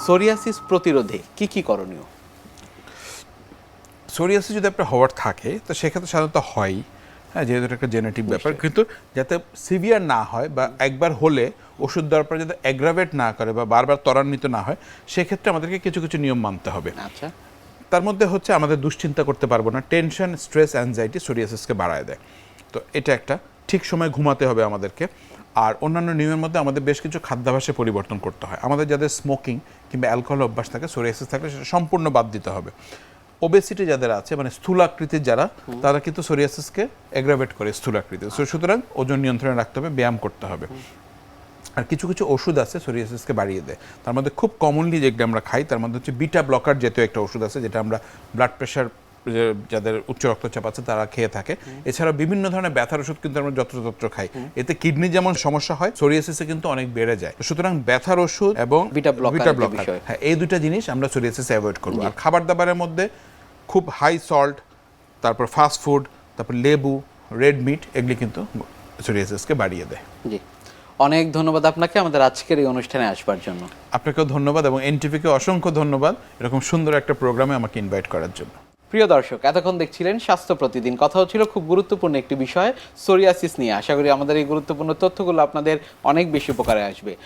Psoriasis প্রতিরোধে কি কি করণীয়? সোরিয়াসিস যদি আপনার হওয়ার থাকে তো সেক্ষেত্রে সাধারণত হয়, হ্যাঁ, যেহেতু এটা একটা জেনেটিক ব্যাপার, কিন্তু যাতে সিভিয়ার না হয় বা একবার হলে ওষুধ দেওয়ার পরে যাতে অ্যাগ্রাভেট না করে বা বারবার ত্বরান্বিত না হয়, সেক্ষেত্রে আমাদেরকে কিছু কিছু নিয়ম মানতে হবে। আচ্ছা, তার মধ্যে হচ্ছে আমাদের দুশ্চিন্তা করতে পারবো না, টেনশন, স্ট্রেস, অ্যাংজাইটি সোরিয়াসিসকে বাড়ায় দেয়। তো এটা একটা, ঠিক সময় ঘুমাতে হবে আমাদেরকে। আর অন্যান্য নিয়মের মধ্যে আমাদের বেশ কিছু খাদ্যাভ্যাসে পরিবর্তন করতে হয়। আমাদের যাদের স্মোকিং কিংবা অ্যালকোহল অভ্যাস থাকে, সোরিয়াসিস থাকলে সেটা সম্পূর্ণ বাদ দিতে হবে। ওবেসিটি যাদের আছে, মানে স্থূলাকৃতির যারা, তারা কিন্তু সোরিয়াসিসকে এগ্রাভেট করে স্থূলাকৃতি। সুতরাং ওজন নিয়ন্ত্রণে রাখতে হবে, ব্যায়াম করতে হবে। আর কিছু কিছু ওষুধ আছে সোরিয়াসিসকে বাড়িয়ে দেয়। তার মধ্যে খুব কমনলি যেগুলো আমরা খাই তার মধ্যে হচ্ছে বিটা ব্লকার জাতীয় একটা ওষুধ আছে, যেটা আমরা ব্লাড প্রেশার যাদের উচ্চ রক্তচাপ আছে তারা খেয়ে থাকে। এছাড়া বিভিন্ন ধরনের ব্যথার ওষুধ কিন্তু আমরা যত্রতত্র খাই, এতে কিডনি যেমন সমস্যা হয়, সোরিয়াসিসে কিন্তু অনেক বেড়ে যায়। সুতরাং ব্যথার ওষুধ এবং বিটা ব্লকার বিষয়। হ্যাঁ, এই দুটা জিনিস আমরা সোরিয়াসিসে অ্যাভয়েড করবো। আর খাবার দাবারের মধ্যে খুব হাই সল্ট, তারপর ফাস্ট ফুড, তারপর লেবু, রেড মিট, এগুলি কিন্তু সোরিয়াসিসকে বাড়িয়ে দেয়। জি, অনেক ধন্যবাদ আপনাকে আমাদের আজকের এই অনুষ্ঠানে আসবার জন্য। আপনাকেও ধন্যবাদ এবং এনটিভিকে অসংখ্য ধন্যবাদ এরকম সুন্দর একটা প্রোগ্রামে আমাকে ইনভাইট করার জন্য। প্রিয় দর্শক, এতক্ষণ দেখছিলেন স্বাস্থ্য প্রতিদিন। কথা হচ্ছিল খুব গুরুত্বপূর্ণ একটি বিষয়, সোরিয়াসিস নিয়ে। আশা করি আমাদের এই গুরুত্বপূর্ণ তথ্যগুলো আপনাদের অনেক বেশি উপকারে আসবে।